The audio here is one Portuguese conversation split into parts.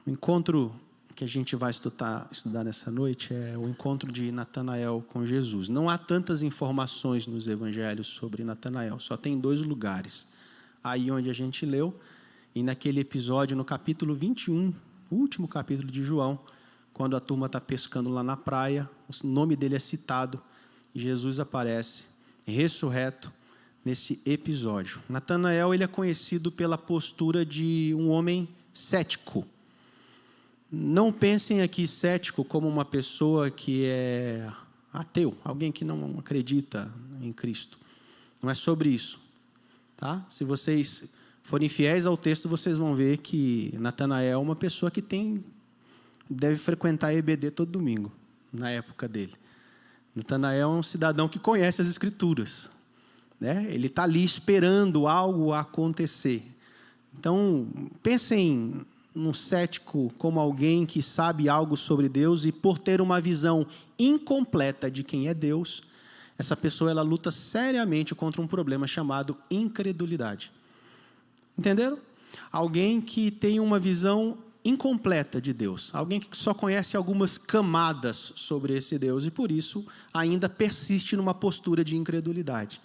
O encontro que a gente vai estudar nessa noite é o encontro de Natanael com Jesus. Não há tantas informações nos evangelhos sobre Natanael, só tem 2 lugares. Aí onde a gente leu, e naquele episódio no capítulo 21, o último capítulo de João, quando a turma está pescando lá na praia, o nome dele é citado, e Jesus aparece, ressurreto, nesse episódio. Natanael, ele é conhecido pela postura de um homem cético. Não pensem aqui cético como uma pessoa que é ateu, alguém que não acredita em Cristo. Não é sobre isso. Tá? Se vocês forem fiéis ao texto, vocês vão ver que Natanael é uma pessoa que deve frequentar a EBD todo domingo, na época dele. Natanael é um cidadão que conhece as Escrituras. Né? Ele está ali esperando algo acontecer. Então, pensem num cético como alguém que sabe algo sobre Deus e, por ter uma visão incompleta de quem é Deus, essa pessoa ela luta seriamente contra um problema chamado incredulidade. Entenderam? Alguém que tem uma visão incompleta de Deus, alguém que só conhece algumas camadas sobre esse Deus e, por isso, ainda persiste numa postura de incredulidade.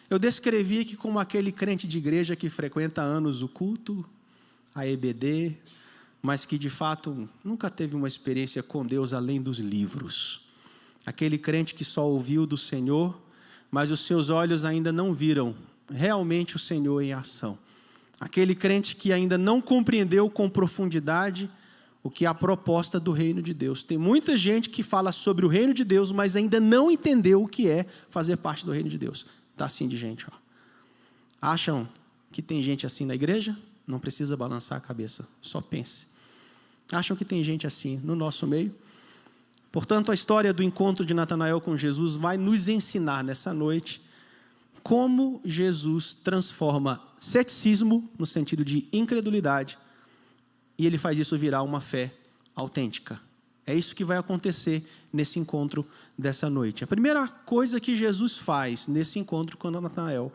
Eu descrevi aqui como aquele crente de igreja que frequenta há anos o culto, a EBD, mas que, de fato, nunca teve uma experiência com Deus além dos livros. Aquele crente que só ouviu do Senhor, mas os seus olhos ainda não viram realmente o Senhor em ação. Aquele crente que ainda não compreendeu com profundidade o que é a proposta do reino de Deus. Tem muita gente que fala sobre o reino de Deus, mas ainda não entendeu o que é fazer parte do reino de Deus. Está assim de gente. Ó. Acham que tem gente assim na igreja? Não precisa balançar a cabeça, só pense. Acham que tem gente assim no nosso meio? Portanto, a história do encontro de Natanael com Jesus vai nos ensinar nessa noite como Jesus transforma ceticismo no sentido de incredulidade e ele faz isso virar uma fé autêntica. É isso que vai acontecer nesse encontro dessa noite. A primeira coisa que Jesus faz nesse encontro com Natanael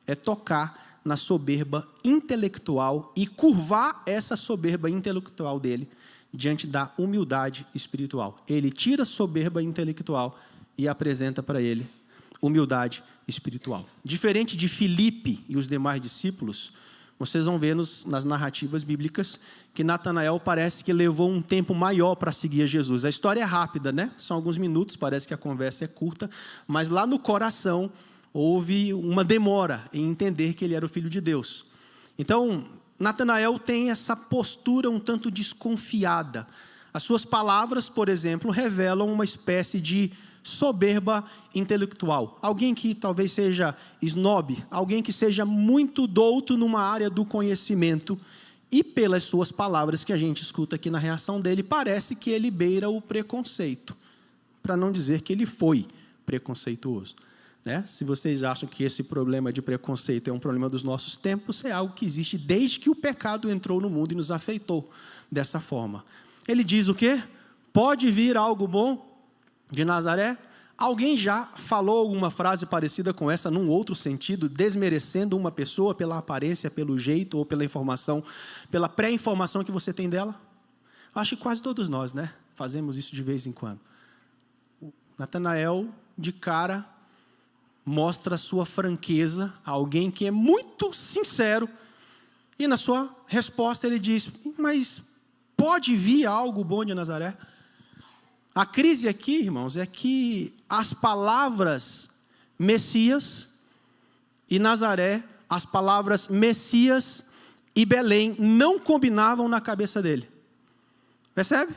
é tocar na soberba intelectual e curvar essa soberba intelectual dele diante da humildade espiritual. Ele tira a soberba intelectual e apresenta para ele humildade espiritual. Diferente de Filipe e os demais discípulos, vocês vão ver nas narrativas bíblicas que Natanael parece que levou um tempo maior para seguir a Jesus. A história é rápida, né? São alguns minutos, parece que a conversa é curta, mas lá no coração houve uma demora em entender que ele era o Filho de Deus. Então, Natanael tem essa postura um tanto desconfiada. As suas palavras, por exemplo, revelam uma espécie de soberba intelectual. Alguém que talvez seja snob, alguém que seja muito douto numa área do conhecimento, e pelas suas palavras que a gente escuta aqui na reação dele, parece que ele beira o preconceito, para não dizer que ele foi preconceituoso. Né? Se vocês acham que esse problema de preconceito é um problema dos nossos tempos, é algo que existe desde que o pecado entrou no mundo e nos afetou dessa forma. Ele diz o quê? Pode vir algo bom de Nazaré? Alguém já falou alguma frase parecida com essa num outro sentido, desmerecendo uma pessoa pela aparência, pelo jeito ou pela informação, pela pré-informação que você tem dela? Acho que quase todos nós, né? Fazemos isso de vez em quando. Natanael, de cara, mostra a sua franqueza a alguém que é muito sincero, e na sua resposta ele diz, mas pode vir algo bom de Nazaré? A crise aqui, irmãos, é que as palavras Messias e Nazaré, as palavras Messias e Belém não combinavam na cabeça dele. Percebe?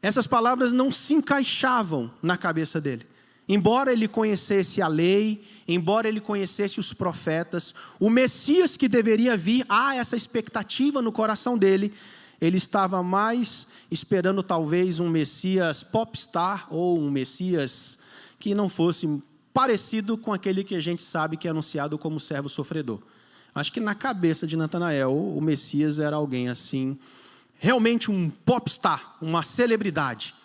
Essas palavras não se encaixavam na cabeça dele. Embora ele conhecesse a lei, embora ele conhecesse os profetas, o Messias que deveria vir, há essa expectativa no coração dele. Ele estava mais esperando talvez um Messias popstar ou um Messias que não fosse parecido com aquele que a gente sabe que é anunciado como servo sofredor. Acho que na cabeça de Natanael, o Messias era alguém assim, realmente um popstar, uma celebridade.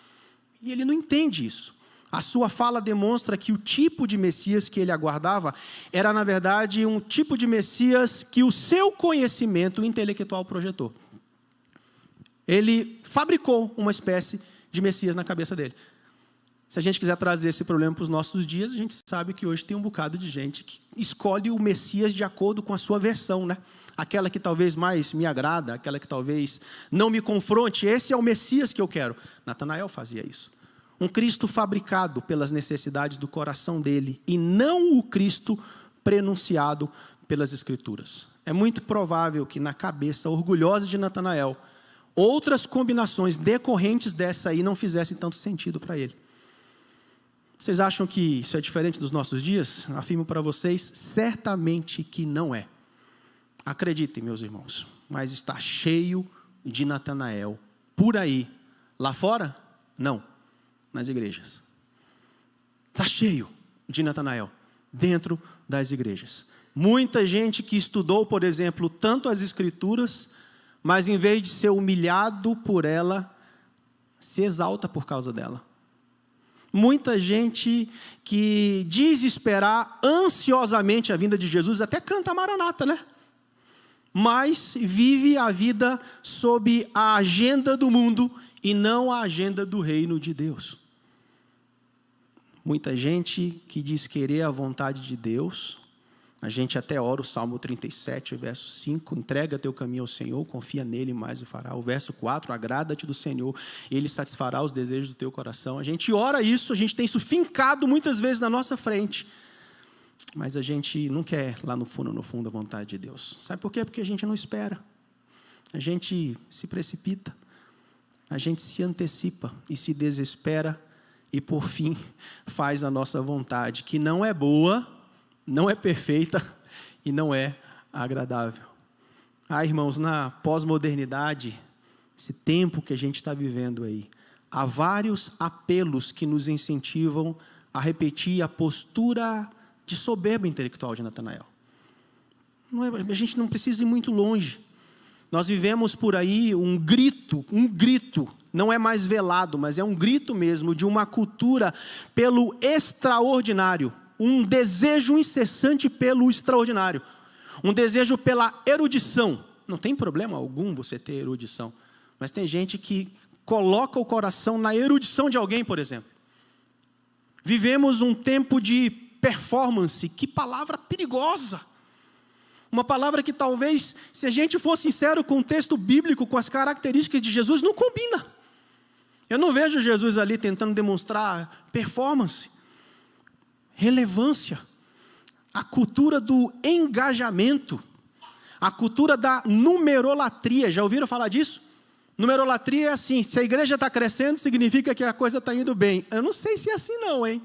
E ele não entende isso. A sua fala demonstra que o tipo de Messias que ele aguardava era, na verdade, um tipo de Messias que o seu conhecimento intelectual projetou. Ele fabricou uma espécie de Messias na cabeça dele. Se a gente quiser trazer esse problema para os nossos dias, a gente sabe que hoje tem um bocado de gente que escolhe o Messias de acordo com a sua versão, né? Aquela que talvez mais me agrada, aquela que talvez não me confronte. Esse é o Messias que eu quero. Natanael fazia isso. Um Cristo fabricado pelas necessidades do coração dele e não o Cristo prenunciado pelas Escrituras. É muito provável que na cabeça orgulhosa de Natanael, outras combinações decorrentes dessa aí não fizessem tanto sentido para ele. Vocês acham que isso é diferente dos nossos dias? Afirmo para vocês, certamente que não é. Acreditem, meus irmãos, mas está cheio de Natanael por aí. Lá fora? Não, nas igrejas. Está cheio de Natanael dentro das igrejas. Muita gente que estudou, por exemplo, tanto as Escrituras, mas em vez de ser humilhado por ela, se exalta por causa dela. Muita gente que diz esperar ansiosamente a vinda de Jesus, até canta a Maranata, né? Mas vive a vida sob a agenda do mundo e não a agenda do reino de Deus. Muita gente que diz querer a vontade de Deus, a gente até ora o Salmo 37, verso 5, entrega teu caminho ao Senhor, confia nele, mais o fará. O verso 4, agrada-te do Senhor, ele satisfará os desejos do teu coração. A gente ora isso, a gente tem isso fincado muitas vezes na nossa frente, mas a gente não quer lá no fundo a vontade de Deus. Sabe por quê? Porque a gente não espera, a gente se precipita, a gente se antecipa e se desespera e por fim faz a nossa vontade, que não é boa, não é perfeita e não é agradável. Irmãos, na pós-modernidade, esse tempo que a gente está vivendo aí, há vários apelos que nos incentivam a repetir a postura de soberba intelectual de Natanael. A gente não precisa ir muito longe. Nós vivemos por aí um grito, não é mais velado, mas é um grito mesmo de uma cultura pelo extraordinário. Um desejo incessante pelo extraordinário, um desejo pela erudição. Não tem problema algum você ter erudição, mas tem gente que coloca o coração na erudição de alguém, por exemplo. Vivemos um tempo de performance, que palavra perigosa. Uma palavra que talvez, se a gente for sincero com o texto bíblico, com as características de Jesus, não combina. Eu não vejo Jesus ali tentando demonstrar performance, relevância, a cultura do engajamento, a cultura da numerolatria. Já ouviram falar disso? Numerolatria é assim, se a igreja está crescendo, significa que a coisa está indo bem. Eu não sei se é assim não, hein?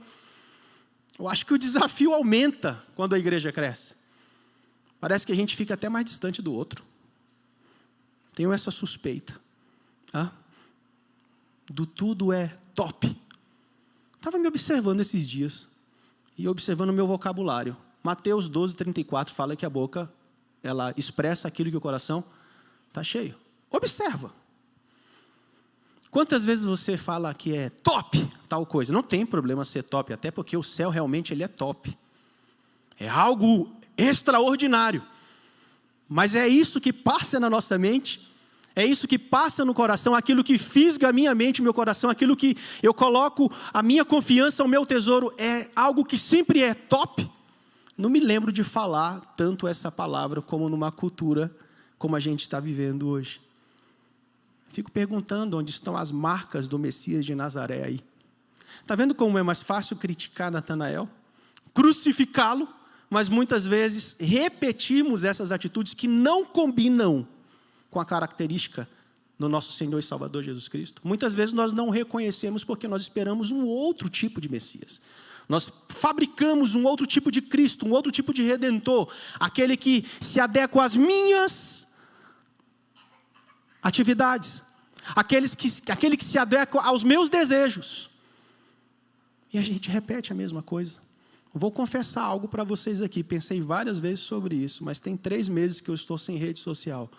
Eu acho que o desafio aumenta quando a igreja cresce. Parece que a gente fica até mais distante do outro. Tenho essa suspeita. Do tudo é top. Estava me observando esses dias. E observando o meu vocabulário. Mateus 12, 34 fala que a boca, ela expressa aquilo que o coração está cheio. Observa. Quantas vezes você fala que é top tal coisa? Não tem problema ser top, até porque o céu realmente ele é top. É algo extraordinário. Mas é isso que passa na nossa mente, é isso que passa no coração, aquilo que fisga a minha mente, o meu coração, aquilo que eu coloco a minha confiança, o meu tesouro, é algo que sempre é top. Não me lembro de falar tanto essa palavra como numa cultura como a gente está vivendo hoje. Fico perguntando onde estão as marcas do Messias de Nazaré aí. Está vendo como é mais fácil criticar Natanael? Crucificá-lo, mas muitas vezes repetimos essas atitudes que não combinam com a característica do nosso Senhor e Salvador Jesus Cristo. Muitas vezes nós não reconhecemos porque nós esperamos um outro tipo de Messias. Nós fabricamos um outro tipo de Cristo, um outro tipo de Redentor, aquele que se adequa às minhas atividades, aquele que se adequa aos meus desejos. E a gente repete a mesma coisa. Vou confessar algo para vocês aqui, pensei várias vezes sobre isso, mas tem 3 meses que eu estou sem rede social.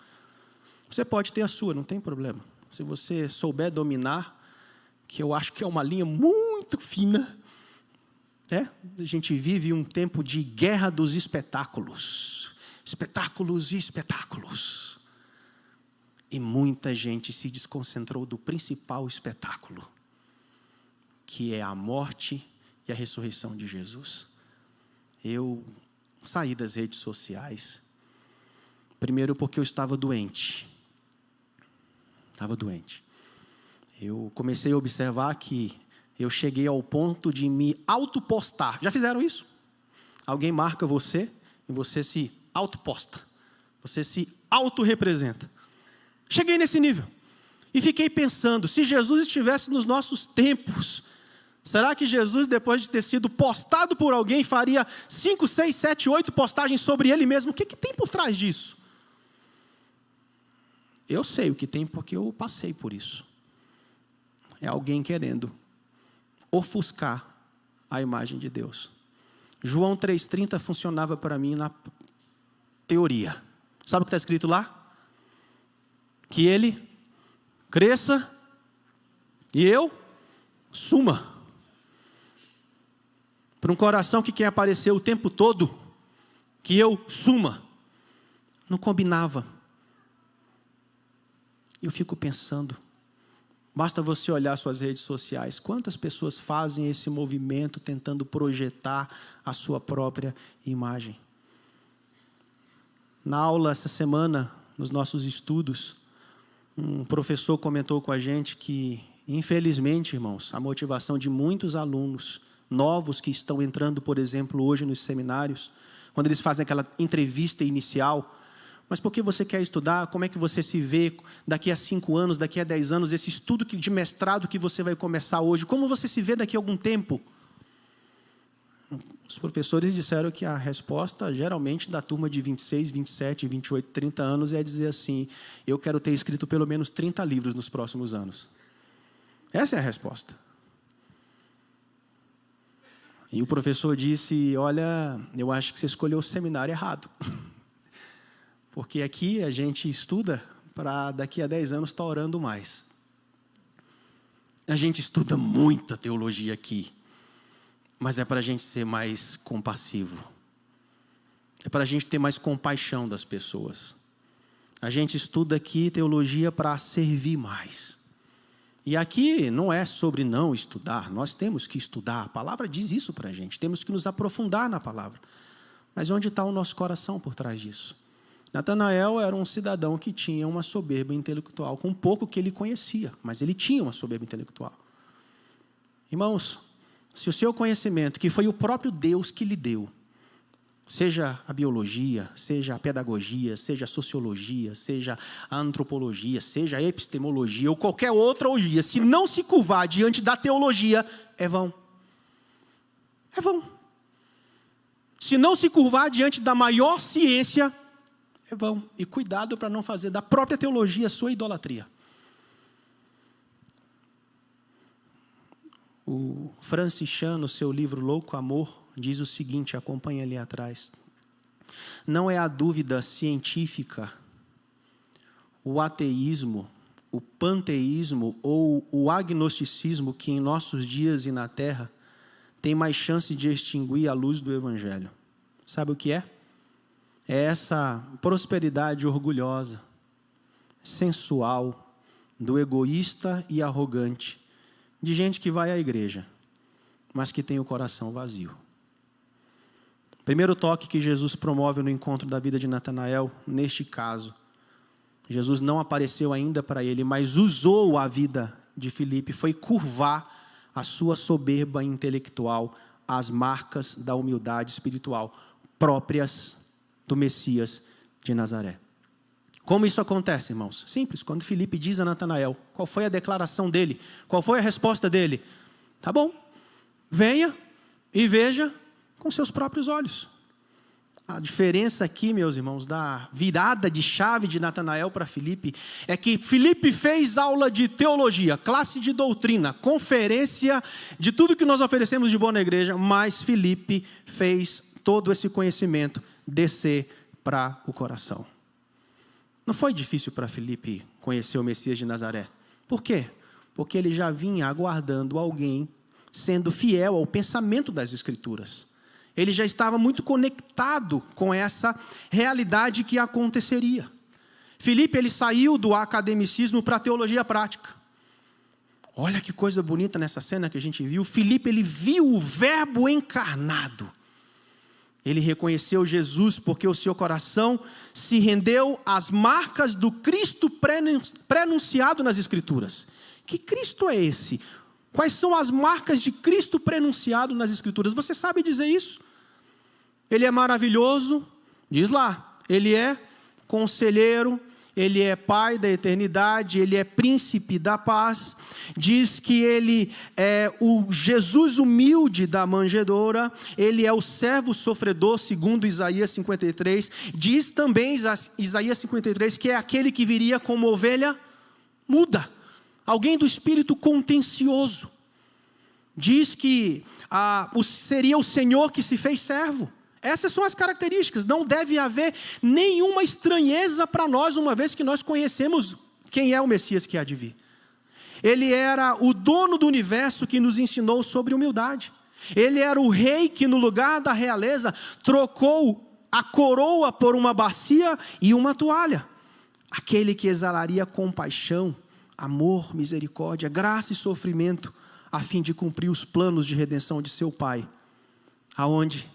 Você pode ter a sua, não tem problema. Se você souber dominar, que eu acho que é uma linha muito fina, a gente vive um tempo de guerra dos espetáculos. Espetáculos e espetáculos. E muita gente se desconcentrou do principal espetáculo, que é a morte e a ressurreição de Jesus. Eu saí das redes sociais, primeiro porque eu estava doente. Eu comecei a observar que eu cheguei ao ponto de me autopostar. Já fizeram isso? Alguém marca você e você se autoposta. Você se autorrepresenta. Cheguei nesse nível. E fiquei pensando, se Jesus estivesse nos nossos tempos, será que Jesus, depois de ter sido postado por alguém, faria 5, 6, 7, 8 postagens sobre ele mesmo? O que tem por trás disso? Eu sei o que tem porque eu passei por isso. É alguém querendo ofuscar a imagem de Deus. João 3,30 funcionava para mim na teoria. Sabe o que está escrito lá? Que ele cresça e eu suma. Para um coração que quer aparecer o tempo todo, que eu suma. Não combinava. Eu fico pensando, basta você olhar suas redes sociais, quantas pessoas fazem esse movimento tentando projetar a sua própria imagem. Na aula essa semana, nos nossos estudos, um professor comentou com a gente que, infelizmente, irmãos, a motivação de muitos alunos novos que estão entrando, por exemplo, hoje nos seminários, quando eles fazem aquela entrevista inicial, mas por que você quer estudar? Como é que você se vê daqui a 5 anos, daqui a 10 anos, esse estudo de mestrado que você vai começar hoje, como você se vê daqui a algum tempo? Os professores disseram que a resposta, geralmente, da turma de 26, 27, 28, 30 anos é dizer assim, eu quero ter escrito pelo menos 30 livros nos próximos anos. Essa é a resposta. E o professor disse, olha, eu acho que você escolheu o seminário errado. Porque aqui a gente estuda para daqui a 10 anos estar orando mais. A gente estuda muita teologia aqui. Mas é para a gente ser mais compassivo. É para a gente ter mais compaixão das pessoas. A gente estuda aqui teologia para servir mais. E aqui não é sobre não estudar. Nós temos que estudar. A palavra diz isso para a gente. Temos que nos aprofundar na palavra. Mas onde está o nosso coração por trás disso? Natanael era um cidadão que tinha uma soberba intelectual, com pouco que ele conhecia. Mas ele tinha uma soberba intelectual. Irmãos, se o seu conhecimento, que foi o próprio Deus que lhe deu, seja a biologia, seja a pedagogia, seja a sociologia, seja a antropologia, seja a epistemologia ou qualquer outra teologia, se não se curvar diante da teologia, é vão. É vão. Se não se curvar diante da maior ciência, é vão. E cuidado para não fazer da própria teologia sua idolatria. O Francis Chan, no seu livro Louco Amor, diz o seguinte, acompanha ali atrás. Não é a dúvida científica, o ateísmo, o panteísmo ou o agnosticismo que em nossos dias e na terra tem mais chance de extinguir a luz do Evangelho. Sabe o que é? É essa prosperidade orgulhosa, sensual, do egoísta e arrogante, de gente que vai à igreja, mas que tem o coração vazio. Primeiro toque que Jesus promove no encontro da vida de Natanael, neste caso, Jesus não apareceu ainda para ele, mas usou a vida de Filipe, foi curvar a sua soberba intelectual às marcas da humildade espiritual próprias do Messias de Nazaré. Como isso acontece, irmãos? Simples, quando Filipe diz a Natanael, qual foi a declaração dele? Qual foi a resposta dele? Tá bom, venha e veja com seus próprios olhos. A diferença aqui, meus irmãos, da virada de chave de Natanael para Filipe, é que Filipe fez aula de teologia, classe de doutrina, conferência de tudo que nós oferecemos de bom na igreja, mas Filipe fez todo esse conhecimento descer para o coração. Não foi difícil para Filipe conhecer o Messias de Nazaré. Por quê? Porque ele já vinha aguardando alguém sendo fiel ao pensamento das Escrituras. Ele já estava muito conectado com essa realidade que aconteceria. Filipe, ele saiu do academicismo para a teologia prática. Olha que coisa bonita nessa cena que a gente viu. Filipe, ele viu o Verbo encarnado. Ele reconheceu Jesus porque o seu coração se rendeu às marcas do Cristo prenunciado nas Escrituras. Que Cristo é esse? Quais são as marcas de Cristo prenunciado nas Escrituras? Você sabe dizer isso? Ele é maravilhoso, diz lá. Ele é conselheiro, ele é Pai da eternidade, ele é príncipe da paz. Diz que ele é o Jesus humilde da manjedoura, ele é o servo sofredor, segundo Isaías 53. Diz também Isaías 53 que é aquele que viria como ovelha muda, alguém do espírito contencioso. Diz que seria o Senhor que se fez servo. Essas são as características. Não deve haver nenhuma estranheza para nós, uma vez que nós conhecemos quem é o Messias que há de vir. Ele era o dono do universo que nos ensinou sobre humildade. Ele era o rei que, no lugar da realeza, trocou a coroa por uma bacia e uma toalha. Aquele que exalaria compaixão, amor, misericórdia, graça e sofrimento, a fim de cumprir os planos de redenção de seu Pai. Aonde?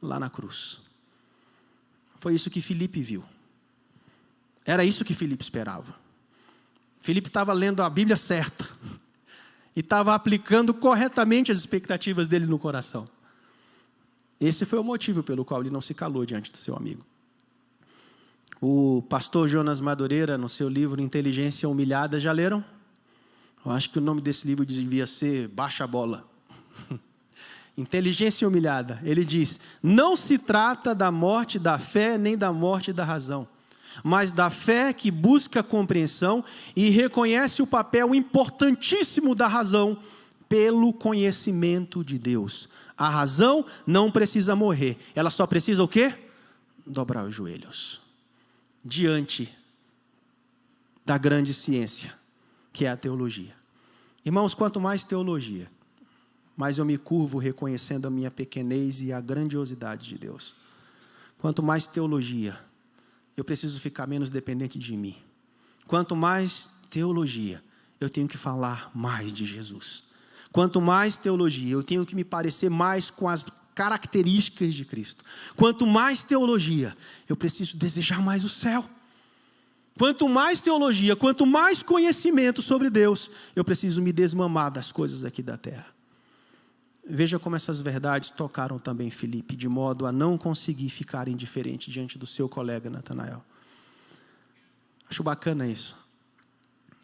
Lá na cruz. Foi isso que Filipe viu. Era isso que Filipe esperava. Filipe estava lendo a Bíblia certa e estava aplicando corretamente as expectativas dele no coração. Esse foi o motivo pelo qual ele não se calou diante do seu amigo. O pastor Jonas Madureira, no seu livro Inteligência Humilhada, já leram? Eu acho que o nome desse livro devia ser Baixa a Bola. Inteligência humilhada. Ele diz: não se trata da morte da fé nem da morte da razão, mas da fé que busca a compreensão e reconhece o papel importantíssimo da razão pelo conhecimento de Deus. A razão não precisa morrer, ela só precisa o quê? Dobrar os joelhos diante da grande ciência, que é a teologia. Irmãos, quanto mais teologia, mais eu me curvo reconhecendo a minha pequenez e a grandiosidade de Deus. Quanto mais teologia, eu preciso ficar menos dependente de mim. Quanto mais teologia, eu tenho que falar mais de Jesus. Quanto mais teologia, eu tenho que me parecer mais com as características de Cristo. Quanto mais teologia, eu preciso desejar mais o céu. Quanto mais teologia, quanto mais conhecimento sobre Deus, eu preciso me desmamar das coisas aqui da terra. Veja como essas verdades tocaram também Filipe, de modo a não conseguir ficar indiferente diante do seu colega Natanael. Acho bacana isso.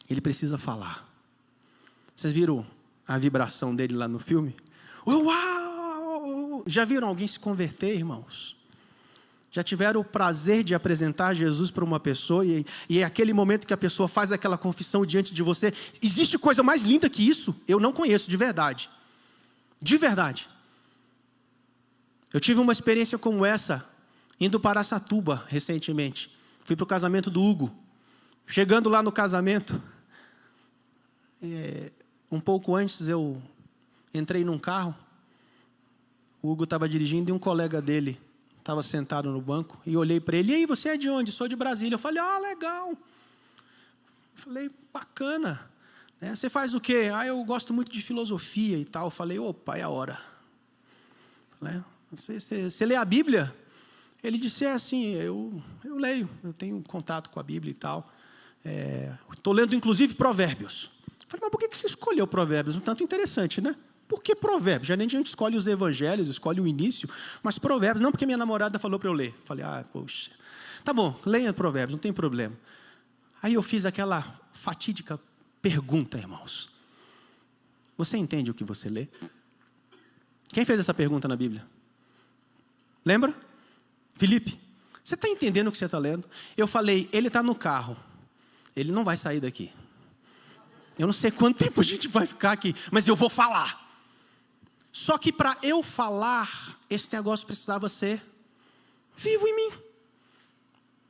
Ele precisa falar. Vocês viram a vibração dele lá no filme? Uau! Já viram alguém se converter, irmãos? Já tiveram o prazer de apresentar Jesus para uma pessoa e é aquele momento que a pessoa faz aquela confissão diante de você? Existe coisa mais linda que isso? Eu não conheço, de verdade. De verdade. Eu tive uma experiência como essa, indo para Araçatuba recentemente. Fui para o casamento do Hugo. Chegando lá no casamento, um pouco antes eu entrei num carro. O Hugo estava dirigindo e um colega dele estava sentado no banco. E olhei para ele: e aí, você é de onde? Sou de Brasília. Eu falei: legal. Eu falei: bacana. Você faz o quê? Eu gosto muito de filosofia e tal. Eu falei: opa, é a hora. Você lê a Bíblia? Ele disse: assim, eu leio, eu tenho contato com a Bíblia e tal. Estou lendo, inclusive, Provérbios. Eu falei: mas por que você escolheu Provérbios? Um tanto interessante, né? Por que Provérbios? Já nem a gente escolhe os evangelhos, escolhe o início, mas Provérbios, não, porque minha namorada falou para eu ler. Eu falei: poxa, tá bom, leia Provérbios, não tem problema. Aí eu fiz aquela fatídica pergunta, irmãos: você entende o que você lê? Quem fez essa pergunta na Bíblia? Lembra? Filipe. Você está entendendo o que você está lendo? Eu falei: ele está no carro, ele não vai sair daqui. Eu não sei quanto tempo a gente vai ficar aqui, mas eu vou falar. Só que para eu falar, esse negócio precisava ser vivo em mim,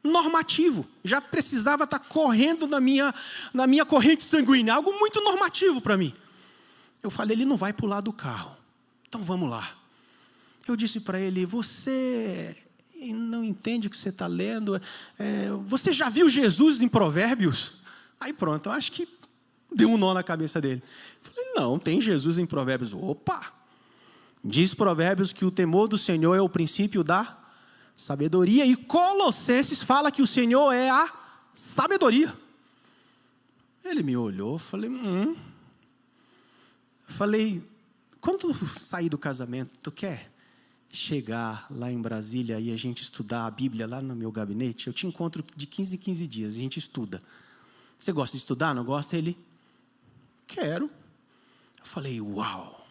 normativo. Já precisava estar correndo na minha corrente sanguínea, algo muito normativo para mim. Eu falei: ele não vai pular do carro, então vamos lá. Eu disse para ele: você não entende o que você está lendo. Você já viu Jesus em Provérbios? Aí pronto, eu acho que deu um nó na cabeça dele. Eu falei, não, tem Jesus em Provérbios. Opa! Diz Provérbios que o temor do Senhor é o princípio da sabedoria. E Colossenses fala que o Senhor é a sabedoria. Ele me olhou, falei, quando tu sair do casamento, tu quer chegar lá em Brasília e a gente estudar a Bíblia lá no meu gabinete? Eu te encontro de 15 em 15 dias, a gente estuda. Você gosta de estudar, não gosta? Ele, quero. Eu falei, uau.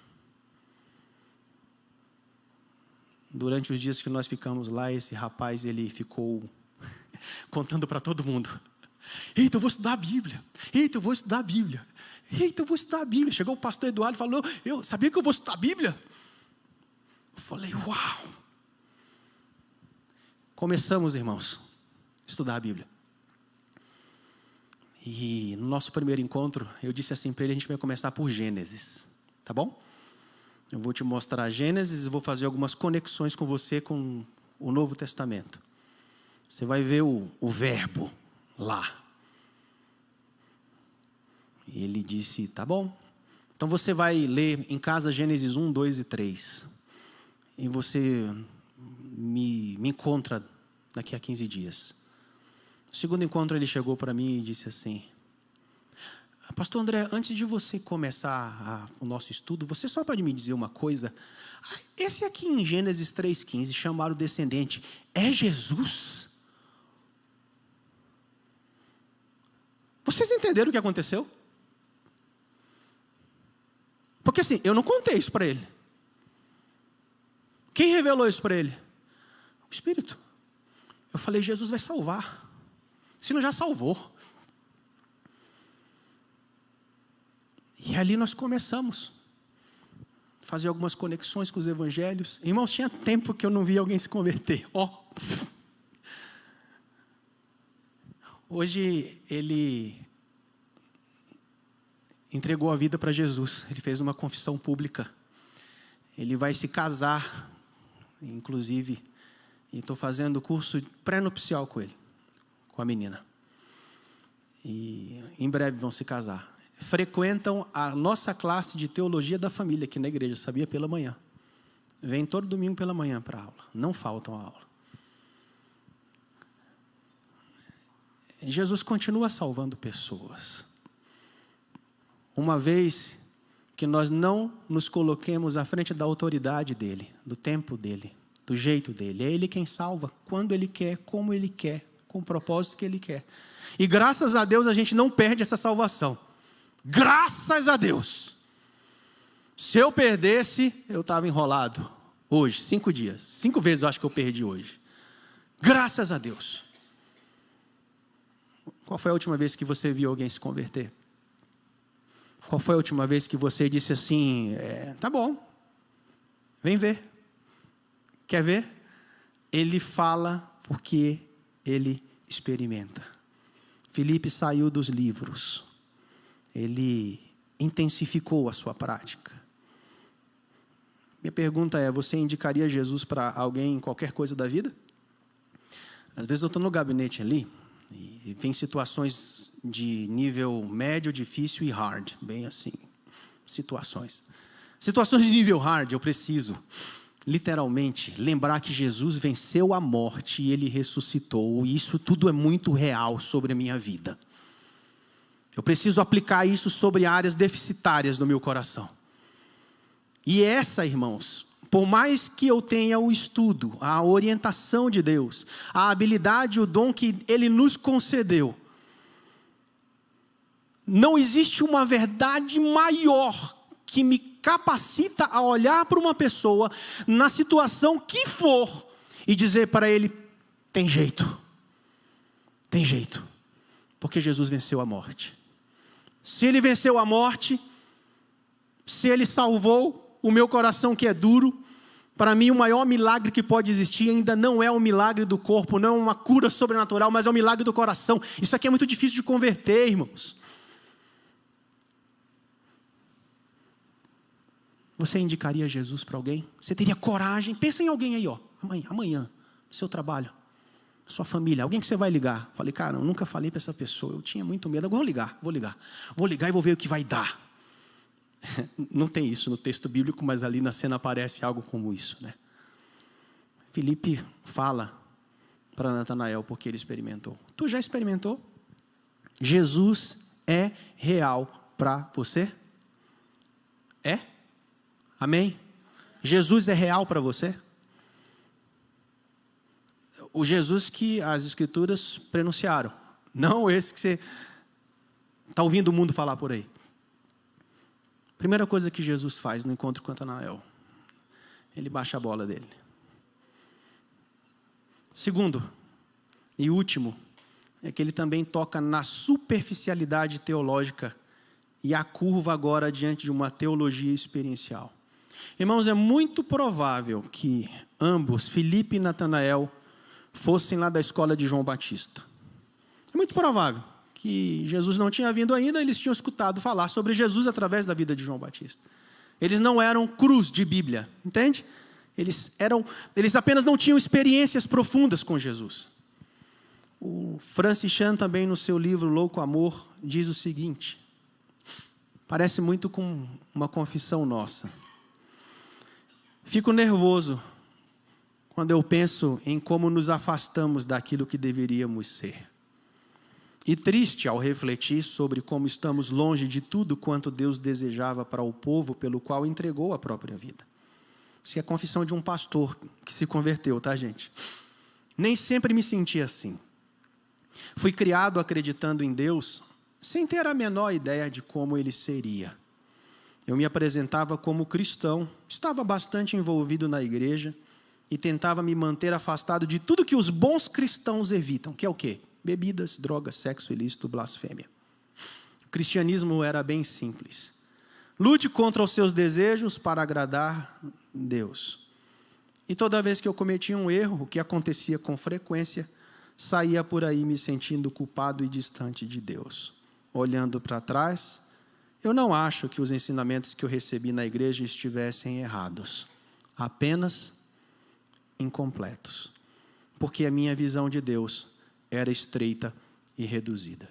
Durante os dias que nós ficamos lá, esse rapaz, ele ficou contando para todo mundo. Eita, eu vou estudar a Bíblia. Eita, eu vou estudar a Bíblia. Eita, eu vou estudar a Bíblia. Chegou o pastor Eduardo e falou, eu sabia que eu vou estudar a Bíblia? Eu falei, uau. Começamos, irmãos, a estudar a Bíblia. E no nosso primeiro encontro, eu disse assim para ele, a gente vai começar por Gênesis, tá bom? Eu vou te mostrar Gênesis e vou fazer algumas conexões com você com o Novo Testamento. Você vai ver o verbo lá. E ele disse, tá bom. Então você vai ler em casa Gênesis 1, 2 e 3. E você me encontra daqui a 15 dias. No segundo encontro ele chegou para mim e disse assim, pastor André, antes de você começar o nosso estudo, você só pode me dizer uma coisa? Esse aqui em Gênesis 3,15, chamar o descendente, é Jesus? Vocês entenderam o que aconteceu? Porque assim, eu não contei isso para ele. Quem revelou isso para ele? O Espírito. Eu falei, Jesus vai salvar. Se não já salvou. E ali nós começamos a fazer algumas conexões com os evangelhos. Irmãos, tinha tempo que eu não via alguém se converter. Hoje ele entregou a vida para Jesus. Ele fez uma confissão pública. Ele vai se casar, inclusive, e estou fazendo curso pré-nupcial com ele, com a menina. E em breve vão se casar. Frequentam a nossa classe de teologia da família aqui na igreja, sabia? Pela manhã. Vêm todo domingo pela manhã para a aula. Não faltam a aula. Jesus continua salvando pessoas. Uma vez que nós não nos coloquemos à frente da autoridade dele, do tempo dele, do jeito dele. É ele quem salva, quando ele quer, como ele quer, com o propósito que ele quer. E graças a Deus a gente não perde essa salvação. Graças a Deus. Se eu perdesse, eu estava enrolado. Hoje, 5 dias. 5 vezes eu acho que eu perdi hoje. Graças a Deus. Qual foi a última vez que você viu alguém se converter? Qual foi a última vez que você disse assim, tá bom, vem ver. Quer ver? Ele fala porque ele experimenta. Filipe saiu dos livros. Ele intensificou a sua prática. Minha pergunta é, você indicaria Jesus para alguém em qualquer coisa da vida? Às vezes eu estou no gabinete ali, e vem situações de nível médio, difícil e hard. Bem assim, situações. Situações de nível hard, eu preciso, literalmente, lembrar que Jesus venceu a morte e Ele ressuscitou. E isso tudo é muito real sobre a minha vida. Eu preciso aplicar isso sobre áreas deficitárias do meu coração. E essa, irmãos, por mais que eu tenha o estudo, a orientação de Deus, a habilidade, o dom que Ele nos concedeu, não existe uma verdade maior que me capacita a olhar para uma pessoa, na situação que for, e dizer para ele, tem jeito, porque Jesus venceu a morte. Se Ele venceu a morte, se Ele salvou o meu coração que é duro, para mim o maior milagre que pode existir ainda não é o milagre do corpo, não é uma cura sobrenatural, mas é o milagre do coração. Isso aqui é muito difícil de converter, irmãos. Você indicaria Jesus para alguém? Você teria coragem? Pensa em alguém aí, amanhã, seu trabalho, sua família, alguém que você vai ligar. Falei, cara, eu nunca falei para essa pessoa, eu tinha muito medo, agora vou ligar e vou ver o que vai dar. Não tem isso no texto bíblico, mas ali na cena aparece algo como isso, né? Filipe fala para Natanael porque ele experimentou. Tu já experimentou? Jesus é real para você? É? Amém? Jesus é real para você? O Jesus que as Escrituras pronunciaram, não esse que você está ouvindo o mundo falar por aí. Primeira coisa que Jesus faz no encontro com Natanael, ele baixa a bola dele. Segundo e último, é que ele também toca na superficialidade teológica e a curva agora diante de uma teologia experiencial. Irmãos, é muito provável que ambos, Filipe e Natanael, fossem lá da escola de João Batista. É muito provável que Jesus não tinha vindo ainda, eles tinham escutado falar sobre Jesus através da vida de João Batista. Eles não eram cruz de Bíblia, entende? Eles apenas não tinham experiências profundas com Jesus. O Francis Chan também no seu livro Louco Amor diz o seguinte, parece muito com uma confissão nossa. Fico nervoso quando eu penso em como nos afastamos daquilo que deveríamos ser. E triste ao refletir sobre como estamos longe de tudo quanto Deus desejava para o povo pelo qual entregou a própria vida. Isso é a confissão de um pastor que se converteu, tá, gente? Nem sempre me senti assim. Fui criado acreditando em Deus sem ter a menor ideia de como Ele seria. Eu me apresentava como cristão, estava bastante envolvido na igreja e tentava me manter afastado de tudo que os bons cristãos evitam, que é o quê? Bebidas, drogas, sexo ilícito, blasfêmia. O cristianismo era bem simples. Lute contra os seus desejos para agradar Deus. E toda vez que eu cometia um erro, o que acontecia com frequência, saía por aí me sentindo culpado e distante de Deus. Olhando para trás, eu não acho que os ensinamentos que eu recebi na igreja estivessem errados, apenas incompletos, porque a minha visão de Deus era estreita e reduzida.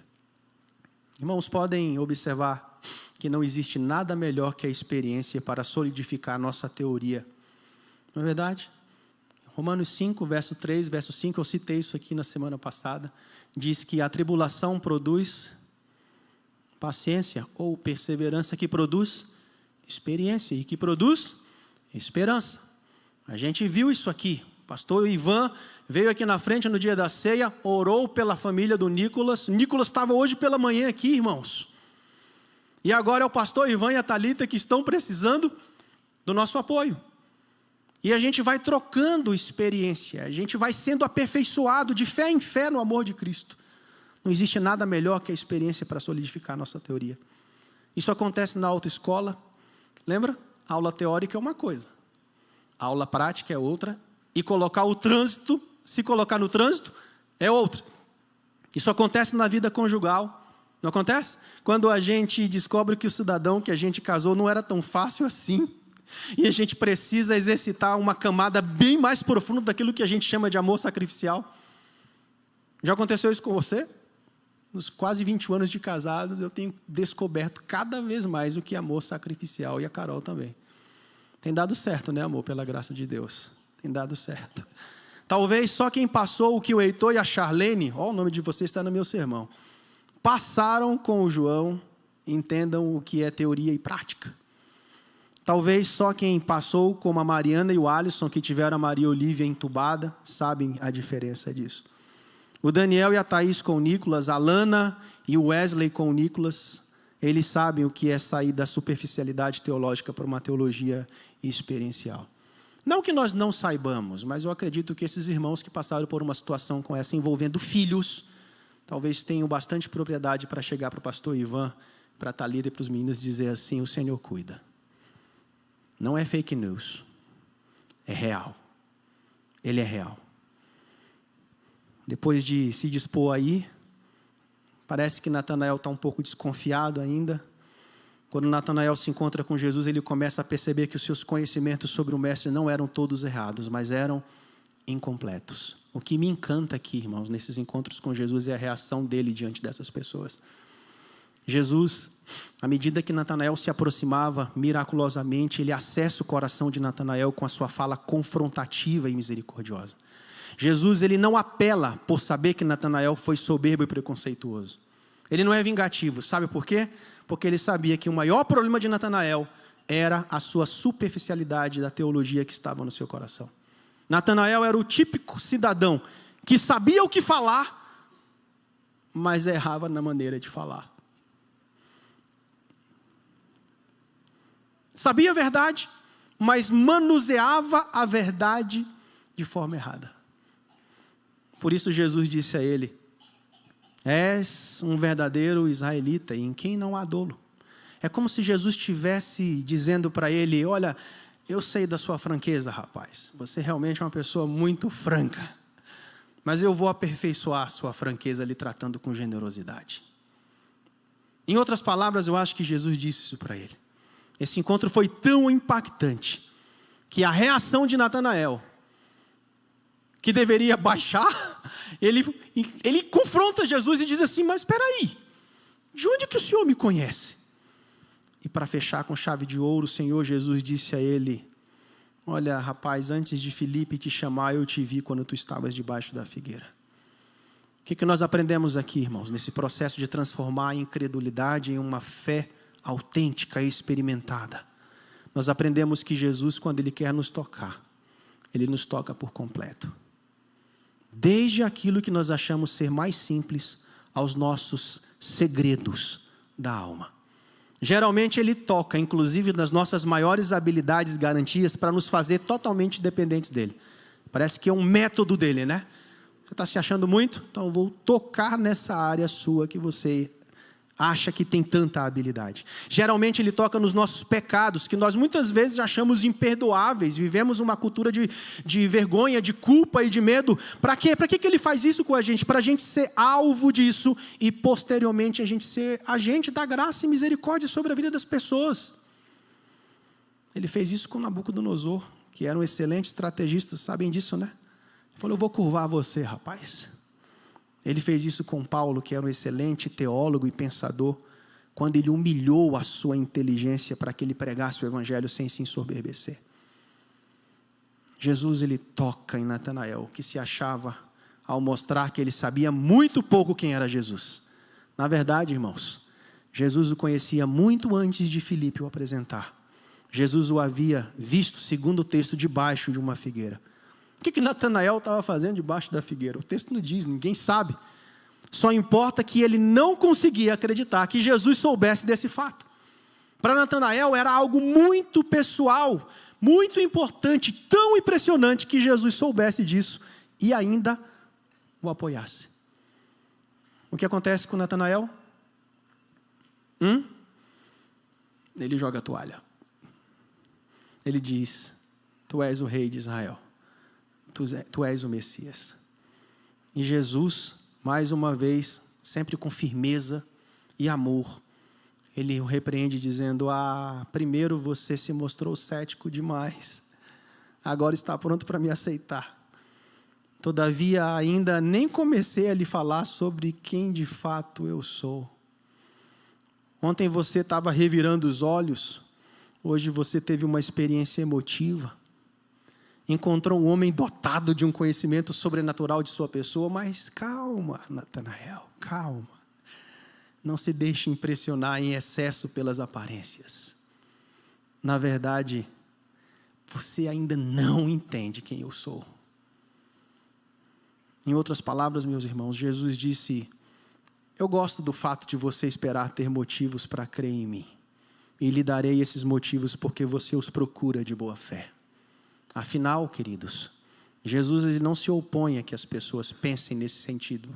Irmãos, podem observar que não existe nada melhor que a experiência para solidificar a nossa teoria. Não é verdade? Romanos 5, verso 3, verso 5, eu citei isso aqui na semana passada, diz que a tribulação produz paciência ou perseverança, que produz experiência e que produz esperança. A gente viu isso aqui. O pastor Ivan veio aqui na frente no dia da ceia, orou pela família do Nicolas. O Nicolas estava hoje pela manhã aqui, irmãos. E agora é o pastor Ivan e a Thalita que estão precisando do nosso apoio. E a gente vai trocando experiência, a gente vai sendo aperfeiçoado de fé em fé no amor de Cristo. Não existe nada melhor que a experiência para solidificar a nossa teoria. Isso acontece na autoescola. Lembra? A aula teórica é uma coisa, a aula prática é outra. E colocar o trânsito, se colocar no trânsito, é outra. Isso acontece na vida conjugal. Não acontece? Quando a gente descobre que o cidadão que a gente casou não era tão fácil assim. E a gente precisa exercitar uma camada bem mais profunda daquilo que a gente chama de amor sacrificial. Já aconteceu isso com você? Nos quase 20 anos de casados, eu tenho descoberto cada vez mais o que é amor sacrificial. E a Carol também. Tem dado certo, né, amor? Pela graça de Deus. Tem dado certo. Talvez só quem passou o que o Heitor e a Charlene, o nome de vocês está no meu sermão, passaram com o João, entendam o que é teoria e prática. Talvez só quem passou, como a Mariana e o Alisson, que tiveram a Maria Olívia entubada, sabem a diferença disso. O Daniel e a Thaís com o Nicolas, a Lana e o Wesley com o Nicolas, eles sabem o que é sair da superficialidade teológica para uma teologia experiencial. Não que nós não saibamos, mas eu acredito que esses irmãos que passaram por uma situação com essa envolvendo filhos, talvez tenham bastante propriedade para chegar para o pastor Ivan, para a Thalita e para os meninos dizer assim, o Senhor cuida. Não é fake news, é real. Ele é real. Depois de se dispor aí, parece que Natanael está um pouco desconfiado ainda. Quando Natanael se encontra com Jesus, ele começa a perceber que os seus conhecimentos sobre o Mestre não eram todos errados, mas eram incompletos. O que me encanta aqui, irmãos, nesses encontros com Jesus é a reação dele diante dessas pessoas. Jesus, à medida que Natanael se aproximava miraculosamente, ele acessa o coração de Natanael com a sua fala confrontativa e misericordiosa. Jesus, ele não apela por saber que Natanael foi soberbo e preconceituoso. Ele não é vingativo, sabe por quê? Porque ele sabia que o maior problema de Natanael era a sua superficialidade da teologia que estava no seu coração. Natanael era o típico cidadão que sabia o que falar, mas errava na maneira de falar. Sabia a verdade, mas manuseava a verdade de forma errada. Por isso Jesus disse a ele: és um verdadeiro israelita em quem não há dolo. É como se Jesus estivesse dizendo para ele: olha, eu sei da sua franqueza, rapaz. Você realmente é uma pessoa muito franca. Mas eu vou aperfeiçoar a sua franqueza lhe tratando com generosidade. Em outras palavras, eu acho que Jesus disse isso para ele. Esse encontro foi tão impactante que a reação de Natanael, que deveria baixar, ele confronta Jesus e diz assim: mas espera aí, de onde que o Senhor me conhece? E para fechar com chave de ouro, o Senhor Jesus disse a ele: olha, rapaz, antes de Filipe te chamar, eu te vi quando tu estavas debaixo da figueira. O que nós aprendemos aqui, irmãos, nesse processo de transformar a incredulidade em uma fé autêntica e experimentada? Nós aprendemos que Jesus, quando Ele quer nos tocar, Ele nos toca por completo. Desde aquilo que nós achamos ser mais simples, aos nossos segredos da alma. Geralmente Ele toca, inclusive, nas nossas maiores habilidades e garantias, para nos fazer totalmente dependentes dEle. Parece que é um método dEle, né? Você está se achando muito? Então eu vou tocar nessa área sua que você acha que tem tanta habilidade. Geralmente Ele toca nos nossos pecados, que nós muitas vezes achamos imperdoáveis. Vivemos uma cultura de vergonha, de culpa e de medo. Para quê? Para que Ele faz isso com a gente? Para a gente ser alvo disso e posteriormente a gente ser agente da graça e misericórdia sobre a vida das pessoas. Ele fez isso com Nabucodonosor, que era um excelente estrategista, sabem disso, né? Ele falou: eu vou curvar você, rapaz. Ele fez isso com Paulo, que era um excelente teólogo e pensador, quando ele humilhou a sua inteligência para que ele pregasse o evangelho sem se ensoberbecer. Jesus, ele toca em Natanael, que se achava, ao mostrar que ele sabia muito pouco quem era Jesus. Na verdade, irmãos, Jesus o conhecia muito antes de Filipe o apresentar. Jesus o havia visto, segundo o texto, debaixo de uma figueira. O que Natanael estava fazendo debaixo da figueira? O texto não diz, ninguém sabe. Só importa que ele não conseguia acreditar que Jesus soubesse desse fato. Para Natanael era algo muito pessoal, muito importante, tão impressionante que Jesus soubesse disso e ainda o apoiasse. O que acontece com Natanael? Ele joga a toalha. Ele diz: tu és o rei de Israel. Tu és o Messias. E Jesus, mais uma vez, sempre com firmeza e amor, Ele o repreende dizendo: primeiro você se mostrou cético demais, agora está pronto para me aceitar. Todavia ainda nem comecei a lhe falar sobre quem de fato eu sou. Ontem você estava revirando os olhos, hoje você teve uma experiência emotiva. Encontrou um homem dotado de um conhecimento sobrenatural de sua pessoa, mas calma, Natanael, calma. Não se deixe impressionar em excesso pelas aparências. Na verdade, você ainda não entende quem eu sou. Em outras palavras, meus irmãos, Jesus disse: eu gosto do fato de você esperar ter motivos para crer em mim. E lhe darei esses motivos porque você os procura de boa fé. Afinal, queridos, Jesus, ele não se opõe a que as pessoas pensem nesse sentido.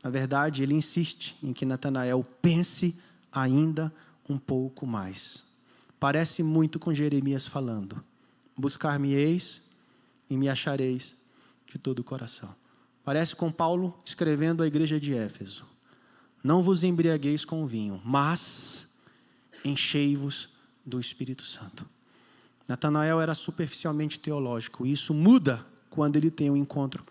Na verdade, ele insiste em que Natanael pense ainda um pouco mais. Parece muito com Jeremias falando: buscar-me-eis e me achareis de todo o coração. Parece com Paulo escrevendo à igreja de Éfeso: não vos embriagueis com vinho, mas enchei-vos do Espírito Santo. Natanael era superficialmente teológico, e isso muda quando ele tem um encontro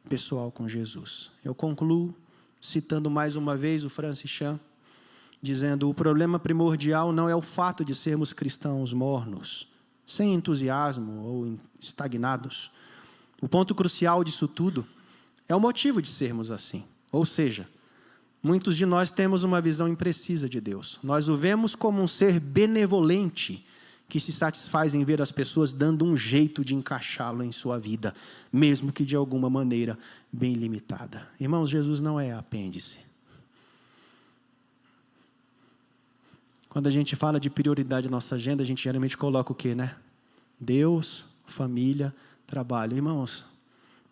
pessoal com Jesus. Eu concluo citando mais uma vez o Francis Chan, dizendo: o problema primordial não é o fato de sermos cristãos mornos, sem entusiasmo ou estagnados. O ponto crucial disso tudo é o motivo de sermos assim. Ou seja, muitos de nós temos uma visão imprecisa de Deus. Nós o vemos como um ser benevolente, que se satisfaz em ver as pessoas dando um jeito de encaixá-lo em sua vida, mesmo que de alguma maneira bem limitada. Irmãos, Jesus não é apêndice. Quando a gente fala de prioridade na nossa agenda, a gente geralmente coloca o quê, né? Deus, família, trabalho. Irmãos,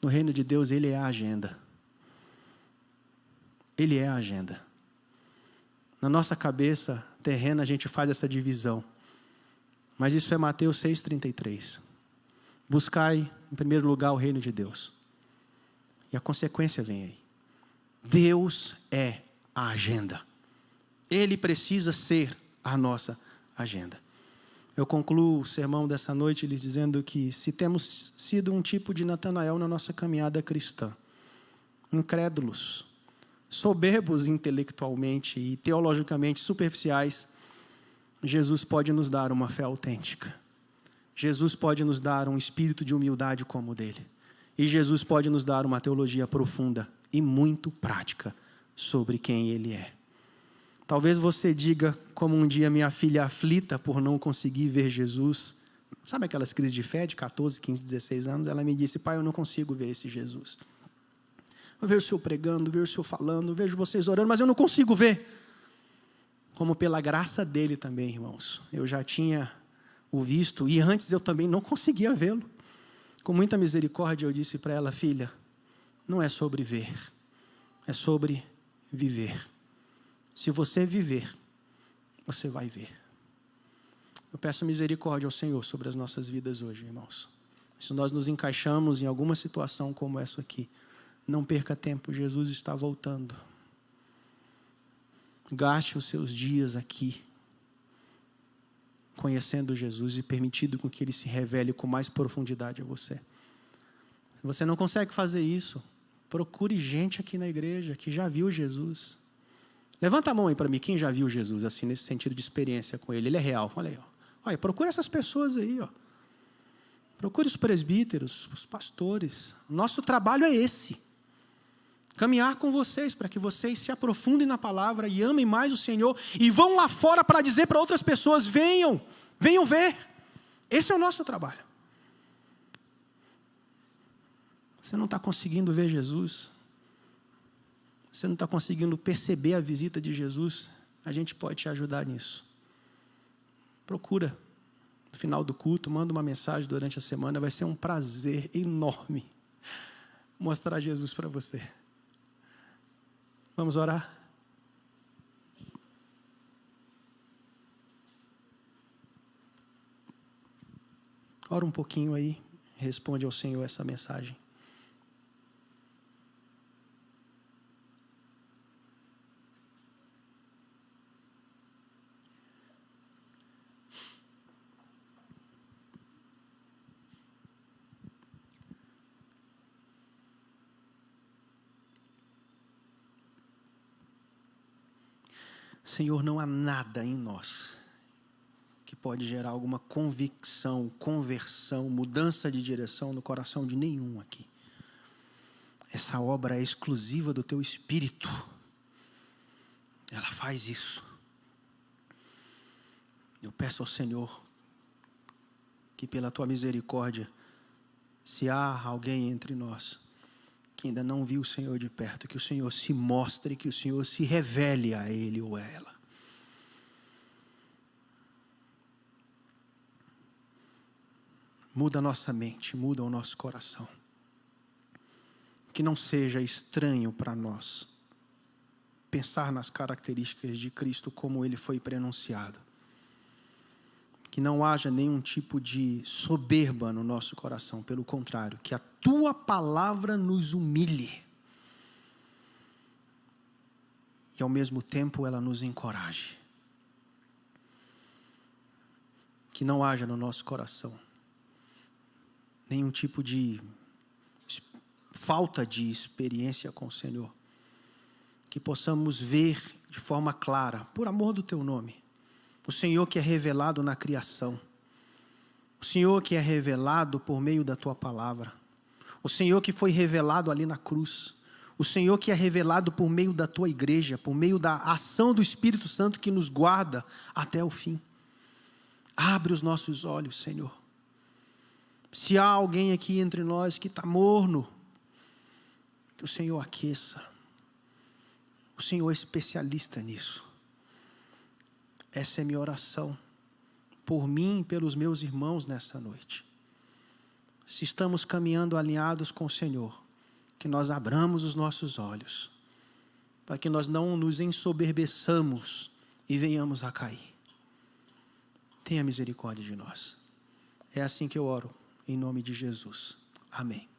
no reino de Deus, Ele é a agenda. Ele é a agenda. Na nossa cabeça terrena, a gente faz essa divisão. Mas isso é Mateus 6,33. Buscai, em primeiro lugar, o reino de Deus. E a consequência vem aí. Deus é a agenda. Ele precisa ser a nossa agenda. Eu concluo o sermão dessa noite lhes dizendo que se temos sido um tipo de Natanael na nossa caminhada cristã, incrédulos, soberbos intelectualmente e teologicamente superficiais, Jesus pode nos dar uma fé autêntica. Jesus pode nos dar um espírito de humildade como o dele. E Jesus pode nos dar uma teologia profunda e muito prática sobre quem ele é. Talvez você diga, como um dia minha filha aflita por não conseguir ver Jesus. Sabe aquelas crises de fé de 14, 15, 16 anos? Ela me disse: pai, eu não consigo ver esse Jesus. Eu vejo o senhor pregando, vejo o senhor falando, vejo vocês orando, mas eu não consigo ver. Como pela graça dele também, irmãos, eu já tinha o visto e antes eu também não conseguia vê-lo. Com muita misericórdia eu disse para ela: filha, não é sobre ver, é sobre viver. Se você viver, você vai ver. Eu peço misericórdia ao Senhor sobre as nossas vidas hoje, irmãos. Se nós nos encaixamos em alguma situação como essa aqui, não perca tempo, Jesus está voltando. Gaste os seus dias aqui, conhecendo Jesus e permitindo com que Ele se revele com mais profundidade a você. Se você não consegue fazer isso, procure gente aqui na igreja que já viu Jesus. Levanta a mão aí para mim, quem já viu Jesus, assim, nesse sentido de experiência com Ele. Ele é real, olha aí. Olha, procure essas pessoas aí. Procure os presbíteros, os pastores. Nosso trabalho é esse. Caminhar com vocês, para que vocês se aprofundem na palavra e amem mais o Senhor e vão lá fora para dizer para outras pessoas: venham ver. Esse é o nosso trabalho. Você não está conseguindo ver Jesus? Você não está conseguindo perceber a visita de Jesus? A gente pode te ajudar nisso. Procura, no final do culto, manda uma mensagem durante a semana, vai ser um prazer enorme mostrar Jesus para você. Vamos orar? Ora um pouquinho aí, responde ao Senhor essa mensagem. Senhor, não há nada em nós que pode gerar alguma convicção, conversão, mudança de direção no coração de nenhum aqui. Essa obra é exclusiva do Teu Espírito. Ela faz isso. Eu peço ao Senhor que pela Tua misericórdia, se há alguém entre nós que ainda não viu o Senhor de perto, que o Senhor se mostre, que o Senhor se revele a ele ou a ela. Muda a nossa mente, muda o nosso coração. Que não seja estranho para nós pensar nas características de Cristo como Ele foi prenunciado. Que não haja nenhum tipo de soberba no nosso coração, pelo contrário, que a Tua palavra nos humilhe. E ao mesmo tempo ela nos encoraje. Que não haja no nosso coração nenhum tipo de falta de experiência com o Senhor, que possamos ver de forma clara, por amor do teu nome, o Senhor que é revelado na criação, o Senhor que é revelado por meio da tua palavra, o Senhor que foi revelado ali na cruz, o Senhor que é revelado por meio da tua igreja, por meio da ação do Espírito Santo que nos guarda até o fim. Abre os nossos olhos, Senhor. Se há alguém aqui entre nós que está morno, que o Senhor aqueça. O Senhor é especialista nisso. Essa é a minha oração por mim e pelos meus irmãos nessa noite. Se estamos caminhando alinhados com o Senhor, que nós abramos os nossos olhos, para que nós não nos ensoberbeçamos e venhamos a cair. Tenha misericórdia de nós. É assim que eu oro, em nome de Jesus. Amém.